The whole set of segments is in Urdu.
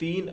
3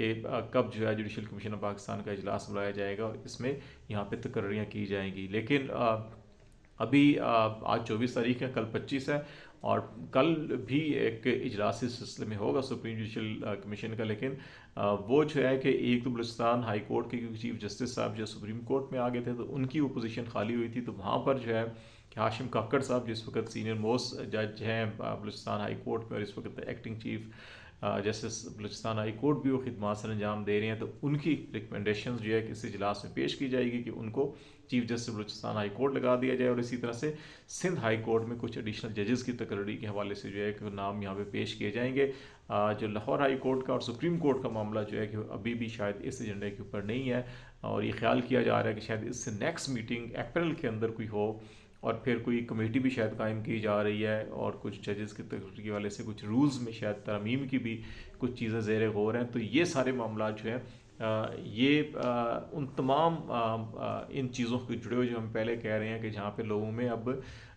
کہ کب جو ہے جوڈیشل کمیشن آف پاکستان کا اجلاس بلایا جائے گا اور اس میں یہاں پہ تقرریاں کی جائیں گی. لیکن ابھی آج 24 تاریخ ہے، کل 25 ہے، اور کل بھی ایک اجلاس اس سلسلے میں ہوگا سپریم جوڈیشل کمیشن کا. لیکن وہ جو ہے کہ ایک تو بلوچستان ہائی کورٹ کے چیف جسٹس صاحب جو سپریم کورٹ میں آ گئے تھے تو ان کی وہ پوزیشن خالی ہوئی تھی، تو وہاں پر جو ہے کہ ہاشم کاکڑ صاحب جس وقت سینئر موسٹ جج ہیں بلوچستان ہائی کورٹ میں، اور اس وقت acting chief justice Balochistan high court بھی وہ خدمات سر انجام دے رہے ہیں، تو ان کی ریکمنڈیشنز جو ہے کہ اس اجلاس میں پیش کی جائے گی کہ ان کو chief justice Balochistan high court لگا دیا جائے. اور اسی طرح سے سندھ ہائی کورٹ میں کچھ ایڈیشنل ججز کی تقرری کے حوالے سے جو ہے کہ نام یہاں پہ پیش کیے جائیں گے. جو لاہور ہائی کورٹ کا اور سپریم کورٹ کا معاملہ جو ہے کہ ابھی بھی شاید اس ایجنڈے کے اوپر نہیں ہے، اور یہ خیال کیا جا رہا ہے کہ شاید اس سے نیکسٹ میٹنگ اپریل کے اندر کوئی ہو، اور پھر کوئی کمیٹی بھی شاید قائم کی جا رہی ہے، اور کچھ ججز کی تقرری کے حوالے سے کچھ رولز میں شاید ترمیم کی بھی کچھ چیزیں زیر غور ہیں. تو یہ سارے معاملات جو ہیں یہ ان تمام ان چیزوں کے جڑے ہوئے جو ہم پہلے کہہ رہے ہیں کہ جہاں پہ لوگوں میں اب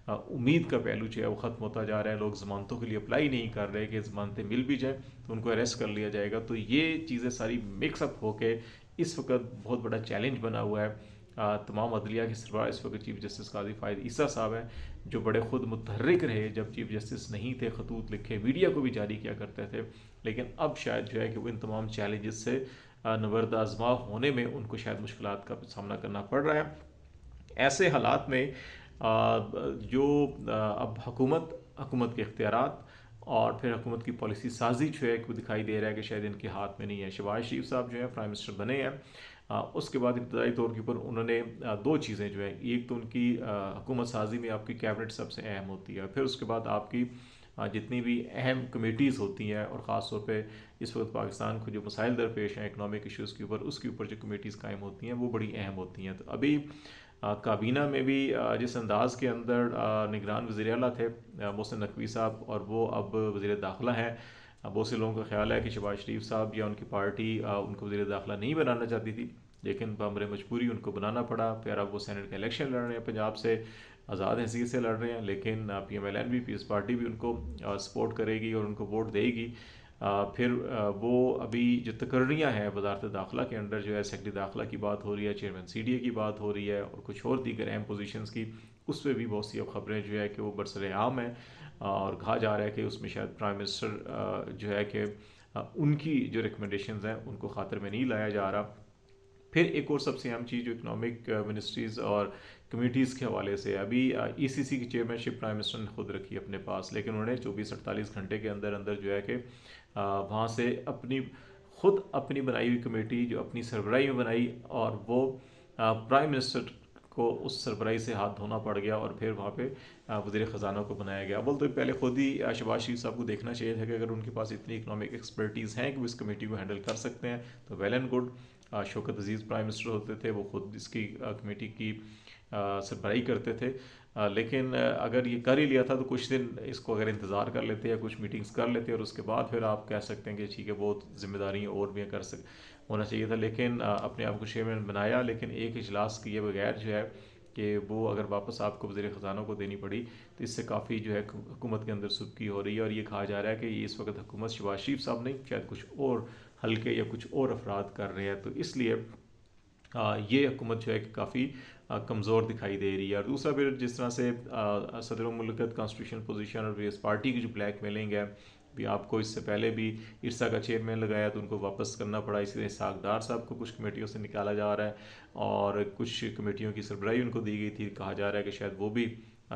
امید کا پہلو جو ہے وہ ختم ہوتا جا رہا ہے، لوگ ضمانتوں کے لیے اپلائی نہیں کر رہے کہ ضمانتیں مل بھی جائیں تو ان کو اریسٹ کر لیا جائے گا. تو یہ چیزیں ساری مکس اپ ہو کے اس وقت بہت بڑا چیلنج بنا ہوا ہے. تمام عدلیہ کے سربراہ اس وقت چیف جسٹس قاضی فائد عیسیٰ صاحب ہیں، جو بڑے خود متحرک رہے جب چیف جسٹس نہیں تھے، خطوط لکھے، میڈیا کو بھی جاری کیا کرتے تھے، لیکن اب شاید جو ہے کہ وہ ان تمام چیلنجز سے نبرد آزما ہونے میں ان کو شاید مشکلات کا سامنا کرنا پڑ رہا ہے. ایسے حالات میں جو اب حکومت کے اختیارات اور پھر حکومت کی پالیسی سازی جو ہے وہ دکھائی دے رہا ہے کہ شاید ان کے ہاتھ میں نہیں ہے. شہباز شریف صاحب جو ہیں پرائم منسٹر بنے ہیں، اس کے بعد ابتدائی طور کے اوپر انہوں نے دو چیزیں جو ہیں، ایک تو ان کی حکومت سازی میں آپ کی کیبنٹ سب سے اہم ہوتی ہے، پھر اس کے بعد آپ کی جتنی بھی اہم کمیٹیز ہوتی ہیں، اور خاص طور پہ اس وقت پاکستان کو جو مسائل درپیش ہیں اکنامک ایشوز کے اوپر، اس کے اوپر جو کمیٹیز قائم ہوتی ہیں وہ بڑی اہم ہوتی ہیں. تو ابھی کابینہ میں بھی جس انداز کے اندر نگران وزیر اعلیٰ تھے محسن نقوی صاحب، اور وہ اب وزیر داخلہ ہیں. بہت سے لوگوں کا خیال ہے کہ شہباز شریف صاحب یا ان کی پارٹی ان کو وزیر داخلہ نہیں بنانا چاہتی تھی، لیکن بامر مجبوری ان کو بنانا پڑا. پھر اب وہ سینٹ کا الیکشن لڑ رہے ہیں، پنجاب سے آزاد حیثیت سے لڑ رہے ہیں، لیکن پی ایم ایل این بھی پیس پارٹی بھی ان کو سپورٹ کرے گی اور ان کو ووٹ دے گی. پھر وہ ابھی جو تقرریاں ہیں وزارت داخلہ کے انڈر جو ہے سیکرٹری داخلہ کی بات ہو رہی ہے، چیئرمین سی ڈی اے کی بات ہو رہی ہے، اور کچھ اور دیگر اہم پوزیشنز کی، اس پہ بھی بہت سی اب خبریں جو ہے کہ وہ برسر عام ہیں، اور کہا جا رہا ہے کہ اس میں شاید پرائم منسٹر جو ہے کہ ان کی جو ریکمنڈیشنز ہیں ان کو خاطر میں نہیں لایا جا رہا. پھر ایک اور سب سے اہم چیز جو اکنامک منسٹریز اور کمیٹیز کے حوالے سے، ابھی ای سی سی کی چیئرمین شپ پرائم منسٹر نے خود رکھی اپنے پاس، لیکن انہوں نے 24-48 گھنٹے کے اندر اندر جو ہے کہ وہاں سے اپنی بنائی ہوئی کمیٹی جو اپنی سربراہی میں بنائی، اور وہ پرائم منسٹر کو اس سربراہی سے ہاتھ دھونا پڑ گیا، اور پھر وہاں پہ وزیر خزانہ کو بنایا گیا. اول تو پہلے خود ہی شہباز شریف صاحب کو دیکھنا چاہیے تھا کہ اگر ان کے پاس اتنی اکنامک ایکسپرٹیز ہیں کہ وہ اس کمیٹی کو ہینڈل کر سکتے ہیں تو well and good. Shaukat Aziz prime minister ہوتے تھے، وہ خود اس کی کمیٹی کی سربراہی کرتے تھے، لیکن اگر یہ کر ہی لیا تھا تو کچھ دن اس کو اگر انتظار کر لیتے یا کچھ میٹنگز کر لیتے، اور اس کے بعد پھر آپ کہہ سکتے ہیں کہ ٹھیک ہے بہت ذمہ داریاں اور بھی ہونا چاہیے تھا. لیکن اپنے آپ کو چیئرمین بنایا، لیکن ایک اجلاس کیے بغیر جو ہے کہ وہ اگر واپس آپ کو وزیر خزانہ کو دینی پڑی تو اس سے کافی جو ہے حکومت کے اندر سبکی ہو رہی ہے. اور یہ کہا جا رہا ہے کہ یہ اس وقت حکومت شہباز شریف صاحب نہیں، شاید کچھ اور حلقے یا کچھ اور افراد کر رہے ہیں. تو اس لیے یہ حکومت جو ہے کہ کافی کمزور دکھائی دے رہی ہے. اور دوسرا پھر جس طرح سے صدر مملکت کانسٹیٹیوشنل پوزیشن اور ویس پارٹی کی جو بلیک میلنگ ہے، بھی آپ کو اس سے پہلے بھی ارسا کا چیئرمین لگایا تو ان کو واپس کرنا پڑا. اسی طرح اسحاق ڈار صاحب کو کچھ کمیٹیوں سے نکالا جا رہا ہے، اور کچھ کمیٹیوں کی سربراہی ان کو دی گئی تھی، کہا جا رہا ہے کہ شاید وہ بھی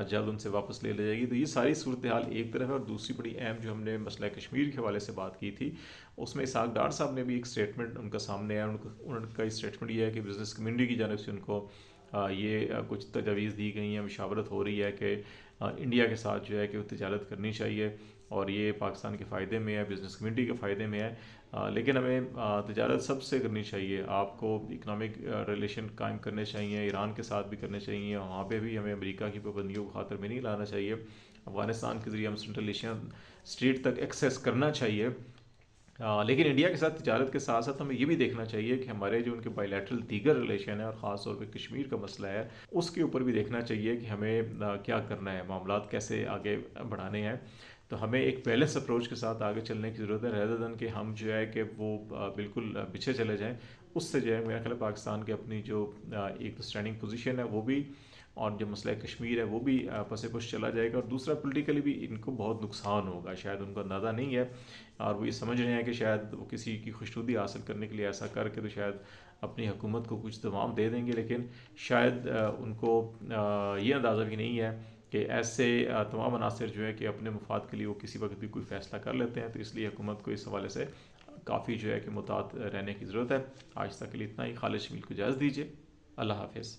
جلد ان سے واپس لے جائے گی. تو یہ ساری صورتحال ایک طرف ہے، اور دوسری بڑی اہم جو ہم نے مسئلہ کشمیر کے حوالے سے بات کی تھی، اس میں اسحاق ڈار صاحب نے بھی ایک اسٹیٹمنٹ ان کا سامنے آیا. ان کا اسٹیٹمنٹ یہ ہے کہ بزنس کمیونٹی کی جانب سے ان کو یہ کچھ تجاویز دی گئی ہیں، مشاورت ہو رہی ہے کہ انڈیا کے ساتھ جو ہے کہ وہ تجارت کرنی چاہیے، اور یہ پاکستان کے فائدے میں ہے، بزنس کمیونٹی کے فائدے میں ہے، لیکن ہمیں تجارت سب سے کرنی چاہیے. آپ کو اکنامک ریلیشن قائم کرنے چاہیے، ایران کے ساتھ بھی کرنے چاہیے، وہاں پہ بھی ہمیں امریکہ کی پابندیوں کو خاطر میں نہیں لانا چاہیے. افغانستان کے ذریعے ہم سینٹرل ایشین اسٹریٹ تک ایکسیس کرنا چاہیے، لیکن انڈیا کے ساتھ تجارت کے ساتھ ساتھ ہمیں یہ بھی دیکھنا چاہیے کہ ہمارے جو ان کے بائی لیٹرل دیگر ریلیشن ہیں، اور خاص طور پہ کشمیر کا مسئلہ ہے، اس کے اوپر بھی دیکھنا چاہیے کہ ہمیں کیا کرنا ہے، معاملات کیسے آگے بڑھانے ہیں. تو ہمیں ایک بیلنس اپروچ کے ساتھ آگے چلنے کی ضرورت ہے، ریدر دین کہ ہم جو ہے کہ وہ بالکل پیچھے چلے جائیں. اس سے جو ہے میرا خیال ہے پاکستان کی اپنی جو ایک تو اسٹینڈنگ پوزیشن ہے وہ بھی، اور جو مسئلہ کشمیر ہے وہ بھی پس پش چلا جائے گا. اور دوسرا پولیٹیکلی بھی ان کو بہت نقصان ہوگا، شاید ان کو اندازہ نہیں ہے، اور وہ یہ سمجھ رہے ہیں کہ شاید وہ کسی کی خوشنودی حاصل کرنے کے لیے ایسا کر کے تو شاید اپنی حکومت کو کچھ دوام دے دیں گے. لیکن شاید ان کو یہ اندازہ بھی نہیں ہے کہ ایسے تمام عناصر جو ہے کہ اپنے مفاد کے لیے وہ کسی وقت بھی کوئی فیصلہ کر لیتے ہیں. تو اس لیے حکومت کو اس حوالے سے کافی جو ہے کہ محتاط رہنے کی ضرورت ہے. آج تک کے لیے اتنا ہی. خالد شمیل کو اجازت دیجیے. اللہ حافظ.